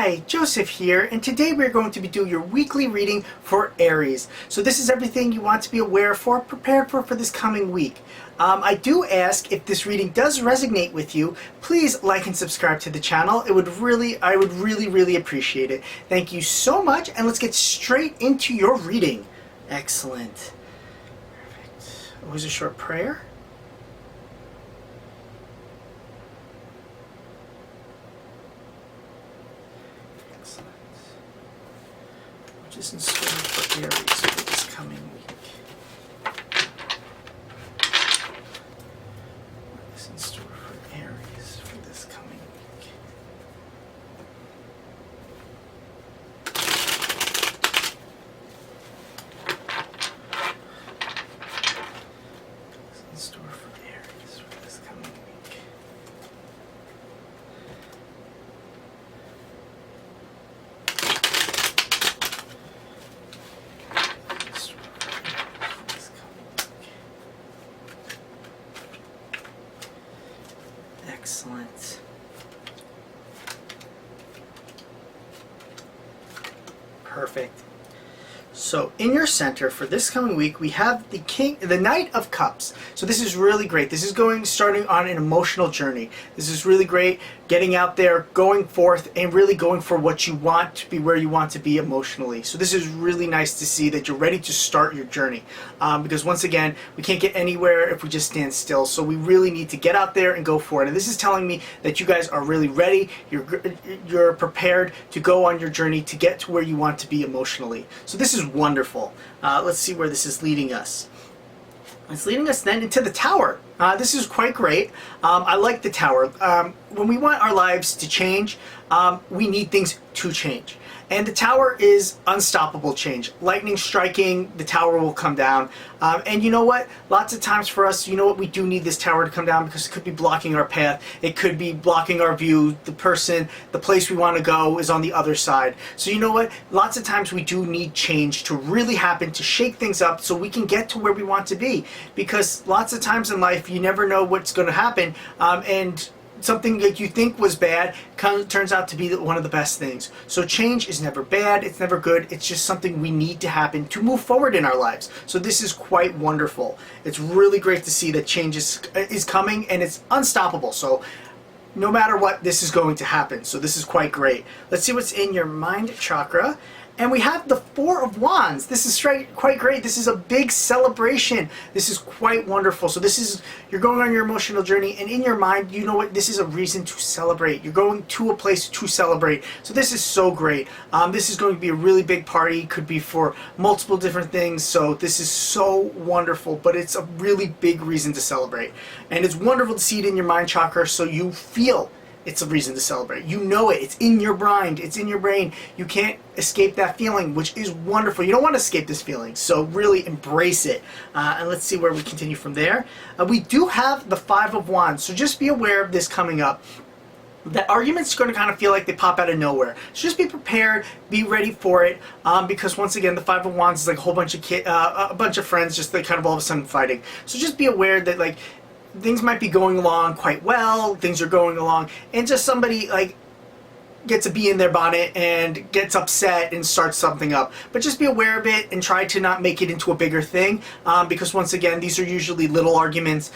Hi, Joseph here, and today we're going to be doing your weekly reading for Aries. So this is everything you want to be aware for, prepared for this coming week. I do ask if this reading does resonate with you, please like and subscribe to the channel. I would really appreciate it. Thank you so much, and let's get straight into your reading. Excellent. Perfect. Always a short prayer. Which is in store for Aries for this coming week. What is in store for Aries for this coming week? What is in store for Aries for this coming week? Excellent. Perfect. So in your center for this coming week, we have the Knight of Cups. So this is really great. This is starting on an emotional journey. This is really great, getting out there, going forth, and really going for what you want to be, where you want to be emotionally. So this is really nice to see that you're ready to start your journey. Because once again, we can't get anywhere if we just stand still. So we really need to get out there and go for it. And this is telling me that you guys are really ready. You're prepared to go on your journey to get to where you want to be emotionally. So this is wonderful. Let's see where this is leading us. It's leading us then into the Tower. This is quite great. I like the Tower. When we want our lives to change, we need things to change. And the Tower is unstoppable change. Lightning striking, the Tower will come down. And you know what? Lots of times for us, you know what? We do need this Tower to come down because it could be blocking our path. It could be blocking our view. The place we want to go is on the other side. So you know what? Lots of times we do need change to really happen, to shake things up so we can get to where we want to be. Because lots of times in life, you never know what's going to happen. And something that you think was bad turns out to be one of the best things. So change is never bad, it's never good, it's just something we need to happen to move forward in our lives. So this is quite wonderful. It's really great to see that change is coming, and it's unstoppable. So no matter what, this is going to happen. So this is quite great. Let's see what's in your mind chakra. And we have the Four of Wands. This is quite great. This is a big celebration. This is quite wonderful. So this is, you're going on your emotional journey, and in your mind, you know what? This is a reason to celebrate. You're going to a place to celebrate. So this is so great. This is going to be a really big party. Could be for multiple different things. So this is so wonderful, but it's a really big reason to celebrate. And it's wonderful to see it in your mind chakra, so you feel it's a reason to celebrate. You know it. It's in your mind. It's in your brain. You can't escape that feeling, which is wonderful. You don't want to escape this feeling, so really embrace it. And let's see where we continue from there. We do have the Five of Wands, so just be aware of this coming up. That argument's going to kind of feel like they pop out of nowhere. So just be prepared, be ready for it, because once again, the Five of Wands is like a whole bunch of a bunch of friends just like kind of all of a sudden fighting. So just be aware that like things might be going along quite well, things are going along, and just somebody like gets a bee in their bonnet and gets upset and starts something up. But just be aware of it and try to not make it into a bigger thing, because once again, these are usually little arguments,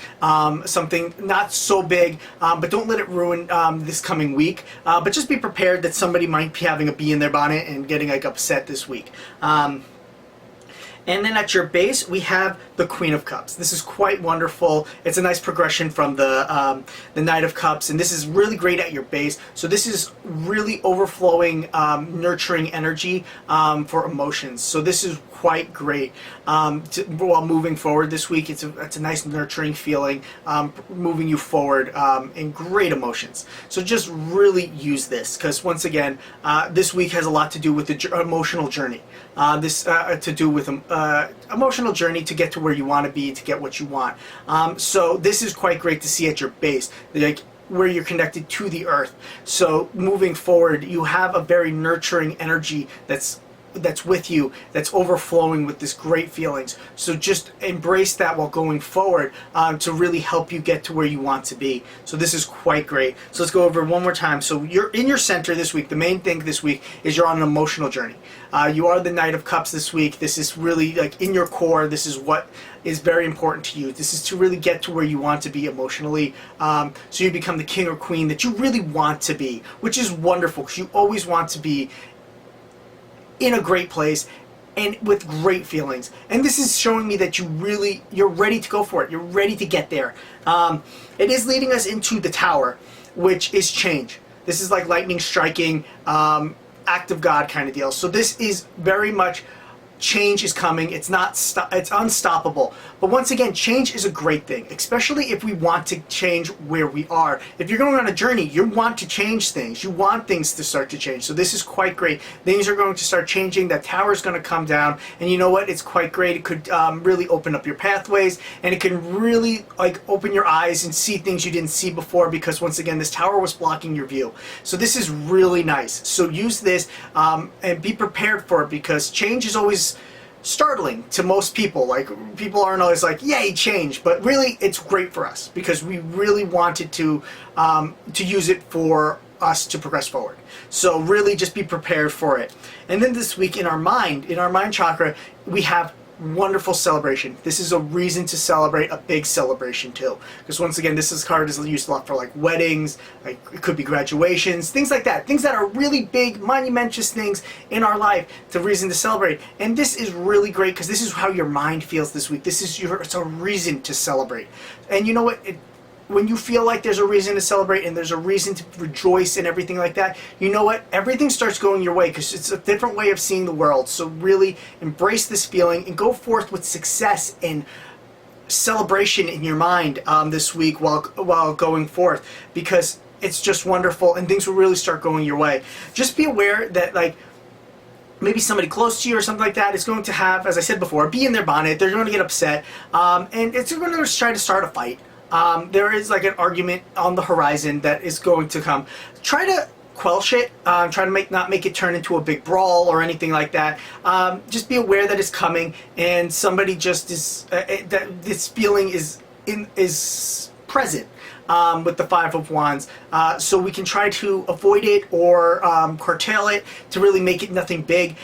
something not so big, but don't let it ruin this coming week. But just be prepared that somebody might be having a bee in their bonnet and getting like upset this week. And then at your base, we have the Queen of Cups. This is quite wonderful. It's a nice progression from the Knight of Cups, and this is really great at your base. So this is really overflowing, nurturing energy for emotions. So this is quite great while moving forward this week. It's a nice nurturing feeling, moving you forward in great emotions. So just really use this, because once again, this week has a lot to do with the emotional journey. To do with emotional journey to get to where you want to be, to get what you want. So this is quite great to see at your base, like where you're connected to the earth. So moving forward, you have a very nurturing energy that's that's with you, that's overflowing with this great feelings. So just embrace that while going forward, to really help you get to where you want to be. So this is quite great. So let's go over it one more time. So you're in your center this week. The main thing this week is you're on an emotional journey. You are the Knight of Cups this week. This is really like in your core. This is what is very important to you. This is to really get to where you want to be emotionally, so you become the king or queen that you really want to be, which is wonderful because you always want to be in a great place and with great feelings. And this is showing me that you're ready to go for it. You're ready to get there. It is leading us into the Tower, which is change. This is like lightning striking, act of God kind of deal. So this is very much change is coming. It's it's unstoppable. But once again, change is a great thing, especially if we want to change where we are. If you're going on a journey, you want to change things. You want things to start to change. So this is quite great. Things are going to start changing. That tower is going to come down, and you know what? It's quite great. It could really open up your pathways, and it can really like open your eyes and see things you didn't see before, because once again, this tower was blocking your view. So this is really nice. So use this and be prepared for it, because change is always startling to most people. Like, people aren't always like, yay, change, but really it's great for us because we really wanted to use it for us to progress forward. So really just be prepared for it. And then this week in our mind chakra, we have wonderful celebration. This is a reason to celebrate, a big celebration too, because once again, this card is used a lot for like weddings, like it could be graduations, things like that, things that are really big, monumentous things in our life, to reason to celebrate. And this is really great because this is how your mind feels this week. It's a reason to celebrate. And you know what? When you feel like there's a reason to celebrate and there's a reason to rejoice and everything like that, you know what? Everything starts going your way because it's a different way of seeing the world. So really embrace this feeling and go forth with success and celebration in your mind this week while going forth, because it's just wonderful and things will really start going your way. Just be aware that, like, maybe somebody close to you or something like that is going to have, as I said before, be in their bonnet. They're going to get upset, and it's going to try to start a fight. There is like an argument on the horizon that is going to come. Try to quench it. Try to not make it turn into a big brawl or anything like that. Just be aware that it's coming, and somebody just is that this feeling is present with the Five of Wands. So we can try to avoid it or curtail it to really make it nothing big,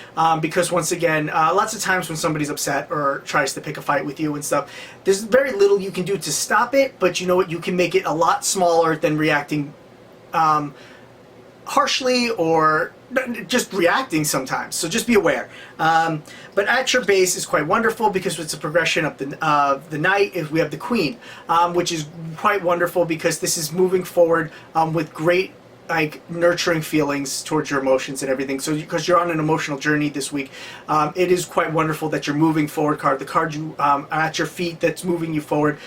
because once again, lots of times when somebody's upset or tries to pick a fight with you and stuff, there's very little you can do to stop it, but you know what, you can make it a lot smaller than reacting harshly or just reacting sometimes. So just be aware. But at your base is quite wonderful because it's a progression of the Knight. If we have the Queen, which is quite wonderful because this is moving forward with great, like, nurturing feelings towards your emotions and everything. So because you're on an emotional journey this week, it is quite wonderful that you're moving forward. The card you at your feet that's moving you forward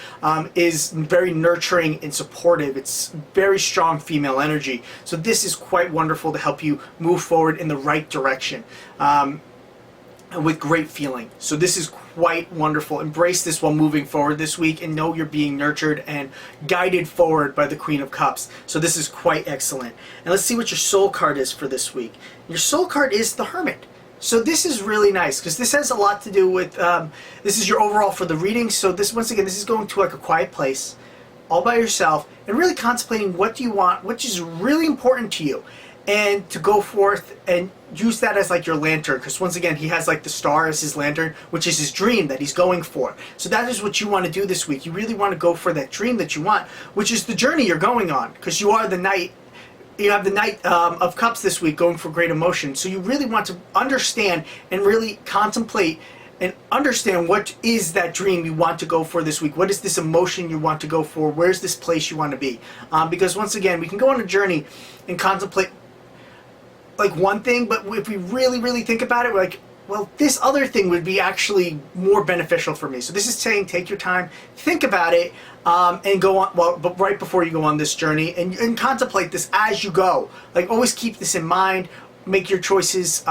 is very nurturing and supportive. It's very strong female energy. So this is quite wonderful to help you move forward in the right direction with great feeling. So this is quite wonderful. Embrace this while moving forward this week, and know you're being nurtured and guided forward by the Queen of Cups. So this is quite excellent. And let's see what your soul card is for this week. Your soul card is the Hermit. So this is really nice because this has a lot to do with, this is your overall for the reading. So this, once again, this is going to like a quiet place all by yourself and really contemplating what do you want, which is really important to you, and to go forth and use that as like your lantern, because once again, he has like the star as his lantern, which is his dream that he's going for. So that is what you want to do this week. You really want to go for that dream that you want, which is the journey you're going on, because you are the Knight. You have the Knight of Cups this week, going for great emotion. So you really want to understand and really contemplate and understand what is that dream you want to go for this week. What is this emotion you want to go for? Where's this place you want to be? Because once again, we can go on a journey and contemplate like one thing, but if we really think about it, we're like, well, this other thing would be actually more beneficial for me. So this is saying, take your time, think about it, and go on, well, but right before you go on this journey, and contemplate this as you go. Like, always keep this in mind, make your choices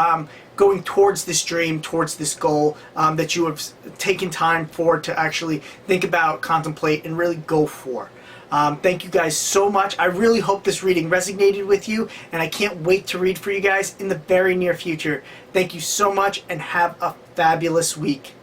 going towards this dream, towards this goal that you have taken time for to actually think about, contemplate, and really go for. Thank you guys so much. I really hope this reading resonated with you, and I can't wait to read for you guys in the very near future. Thank you so much, and have a fabulous week.